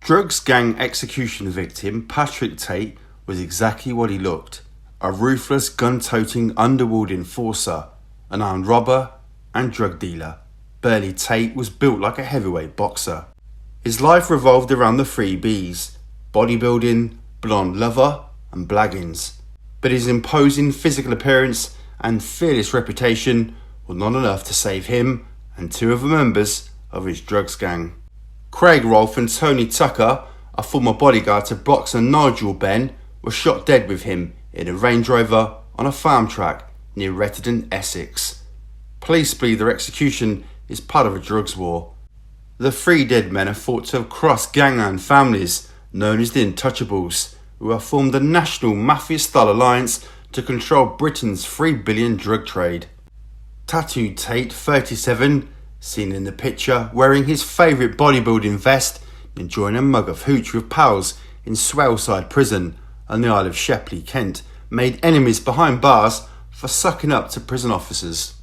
Drugs gang execution victim Patrick Tate was exactly what he looked. A ruthless gun-toting underworld enforcer, an armed robber and drug dealer. Burly Tate was built like a heavyweight boxer. His life revolved around the three B's: bodybuilding, blonde lover and blaggins. But his imposing physical appearance and fearless reputation were not enough to save him and two of the members of his drugs gang. Craig Rolfe and Tony Tucker, a former bodyguard to boxer Nigel Benn, were shot dead with him in a Range Rover on a farm track near Redden, Essex. Police believe their execution is part of a drugs war. The three dead men are thought to have crossed gangland families known as the Untouchables, who have formed a national mafia-style alliance to control Britain's $3 billion drug trade. Tattooed Tate, 37, seen in the picture wearing his favourite bodybuilding vest, enjoying a mug of hooch with pals in Swaleside Prison on the Isle of Shepley, Kent, made enemies behind bars for sucking up to prison officers.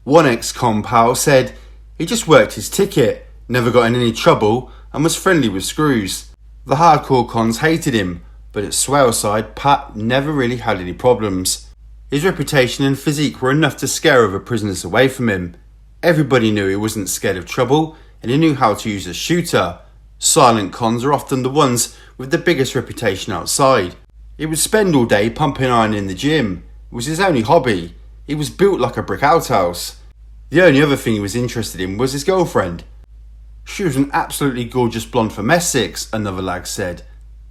One ex-con pal said he just worked his ticket, never got in any trouble and was friendly with screws. The hardcore cons hated him, but at Swaleside, Pat never really had any problems. His reputation and physique were enough to scare other prisoners away from him. Everybody knew he wasn't scared of trouble and he knew how to use a shooter. Silent cons are often the ones with the biggest reputation outside. He would spend all day pumping iron in the gym. It was his only hobby. He was built like a brick outhouse. The only other thing he was interested in was his girlfriend. She was an absolutely gorgeous blonde from Essex, another lag said.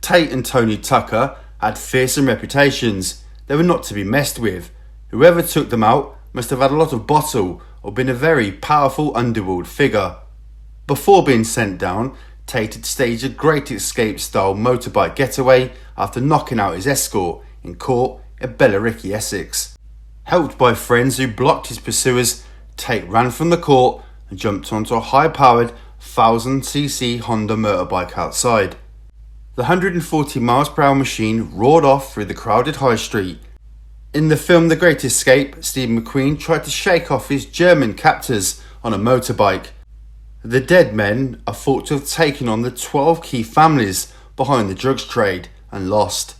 Tate and Tony Tucker had fearsome reputations. They were not to be messed with. Whoever took them out must have had a lot of bottle or been a very powerful underworld figure. Before being sent down, Tate had staged a Great Escape style motorbike getaway after knocking out his escort in court at Billericay, Essex. Helped by friends who blocked his pursuers, Tate ran from the court and jumped onto a high-powered 1000cc Honda motorbike outside. The 140 mph machine roared off through the crowded high street. In the film The Great Escape, Steve McQueen tried to shake off his German captors on a motorbike. The dead men are thought to have taken on the 12 key families behind the drugs trade and lost.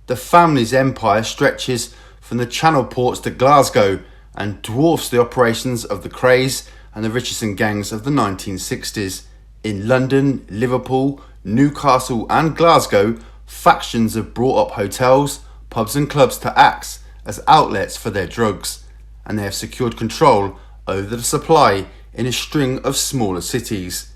The family's empire stretches from the Channel ports to Glasgow and dwarfs the operations of the Krays and the Richardson gangs of the 1960s. In London, Liverpool, Newcastle and Glasgow, factions have brought up hotels, pubs and clubs to act as outlets for their drugs, and they have secured control over the supply in a string of smaller cities.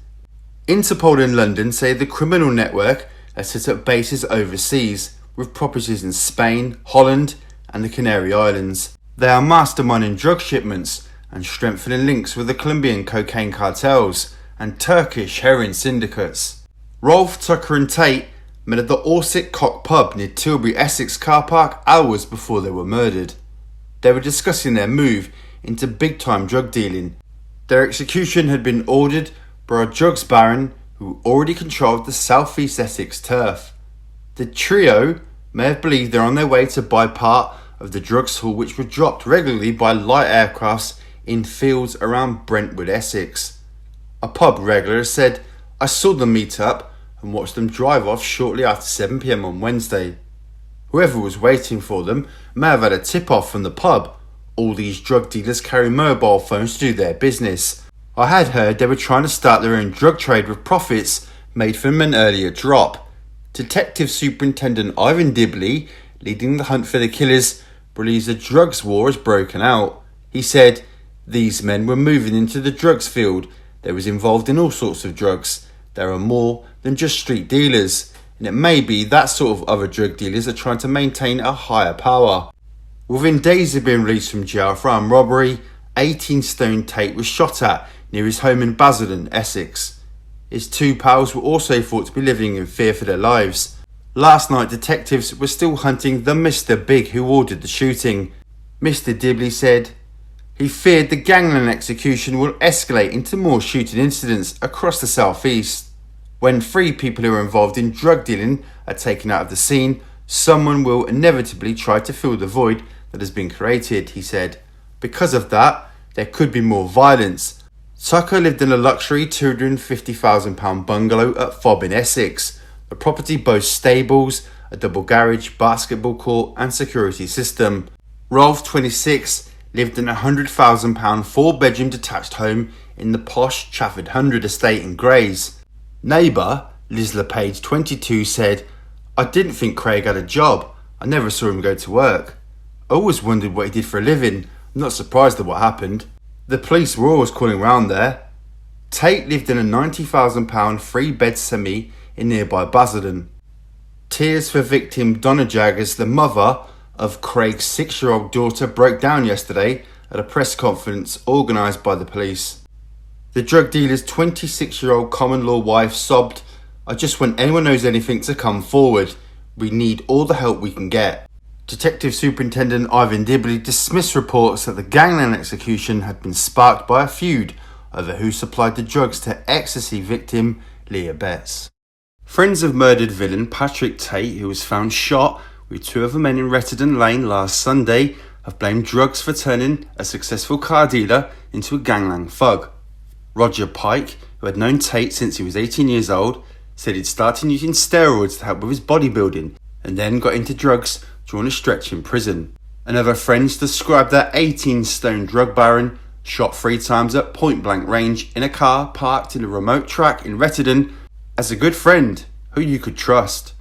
Interpol in London say the criminal network has set up bases overseas with properties in Spain, Holland and the Canary Islands. They are masterminding drug shipments and strengthening links with the Colombian cocaine cartels and Turkish heroin syndicates. Rolfe, Tucker and Tate met at the Orsic Cock pub near Tilbury, Essex car park hours before they were murdered. They were discussing their move into big-time drug dealing. Their execution had been ordered by a drugs baron who already controlled the southeast Essex turf. The trio may have believed they're on their way to buy part of the drugs haul which were dropped regularly by light aircrafts in fields around Brentwood, Essex. A pub regular said, "I saw them meet up and watched them drive off shortly after 7 p.m. on Wednesday. Whoever was waiting for them may have had a tip-off from the pub. All these drug dealers carry mobile phones to do their business. I had heard they were trying to start their own drug trade with profits made from an earlier drop." Detective Superintendent Ivan Dibley, leading the hunt for the killers, believes a drugs war has broken out. He said, "These men were moving into the drugs field. They was involved in all sorts of drugs. There are more than just street dealers, and it may be that sort of other drug dealers are trying to maintain a higher power." Within days of being released from jail for armed robbery, 18-stone Tate was shot at near his home in Basildon, Essex. His two pals were also thought to be living in fear for their lives. Last night, detectives were still hunting the Mr. Big who ordered the shooting. Mr. Dibley said he feared the gangland execution will escalate into more shooting incidents across the southeast. When 3 people who are involved in drug dealing are taken out of the scene, someone will inevitably try to fill the void that has been created, he said. Because of that, there could be more violence. Tucker lived in a luxury £250,000 bungalow at Fob in Essex. The property boasts stables, a double garage, basketball court and security system. Rolf, 26, lived in a £100,000 4-bedroom detached home in the posh Trafford 100 estate in Grays. Neighbour Liz LePage, 22, said, "I didn't think Craig had a job. I never saw him go to work. I always wondered what he did for a living. I'm not surprised at what happened. The police were always calling round there." Tate lived in a £90,000 3-bed semi in nearby Basildon. Tears for victim Donna Jaggers, the mother of Craig's 6-year-old daughter, broke down yesterday at a press conference organised by the police. The drug dealer's 26-year-old common law wife sobbed, "I just want anyone knows anything to come forward. We need all the help we can get." Detective Superintendent Ivan Dibley dismissed reports that the gangland execution had been sparked by a feud over who supplied the drugs to ecstasy victim Leah Betts. Friends of murdered villain Patrick Tate, who was found shot with 2 other men in Retterdon Lane last Sunday, have blamed drugs for turning a successful car dealer into a gangland thug. Roger Pike, who had known Tate since he was 18 years old, said he'd started using steroids to help with his bodybuilding and then got into drugs during a stretch in prison. Another friend described that 18-stone drug baron shot 3 times at point-blank range in a car parked in a remote track in Retterdon as a good friend who you could trust.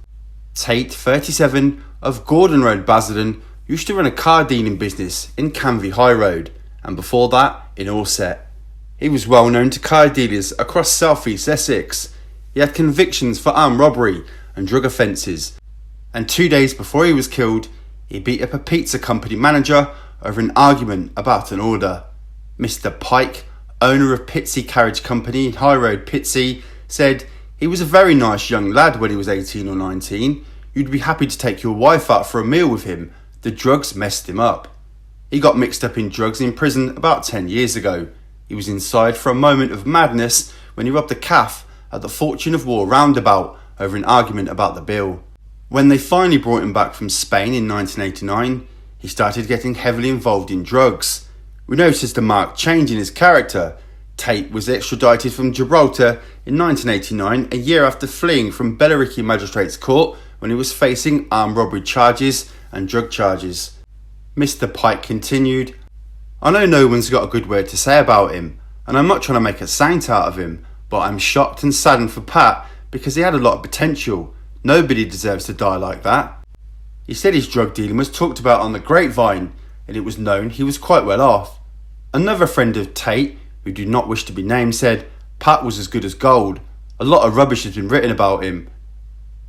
Tate, 37, of Gordon Road, Basildon, used to run a car dealing business in Canvey High Road, and before that in Orset. He was well known to car dealers across South East Essex. He had convictions for armed robbery and drug offences, and 2 days before he was killed, he beat up a pizza company manager over an argument about an order. Mr. Pike, owner of Pitsy Carriage Company in High Road, Pitsy, said he was a very nice young lad when he was 18 or 19. You'd be happy to take your wife out for a meal with him. The drugs messed him up. He got mixed up in drugs in prison about 10 years ago. He was inside for a moment of madness when he robbed a caff at the Fortune of War roundabout over an argument about the bill. When they finally brought him back from Spain in 1989, he started getting heavily involved in drugs. We noticed a marked change in his character. Tate was extradited from Gibraltar in 1989, a year after fleeing from Billericay Magistrates Court when he was facing armed robbery charges and drug charges. Mr. Pike continued, "I know no one's got a good word to say about him, and I'm not trying to make a saint out of him, but I'm shocked and saddened for Pat because he had a lot of potential. Nobody deserves to die like that." He said his drug dealing was talked about on the grapevine, and it was known he was quite well off. Another friend of Tate, who did not wish to be named, said Pat was as good as gold. A lot of rubbish has been written about him.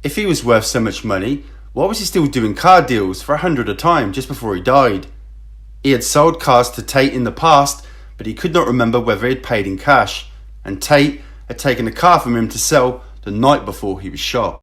If he was worth so much money, why was he still doing car deals for $100 a time just before he died? He had sold cars to Tate in the past, but he could not remember whether he had paid in cash, and Tate had taken a car from him to sell the night before he was shot.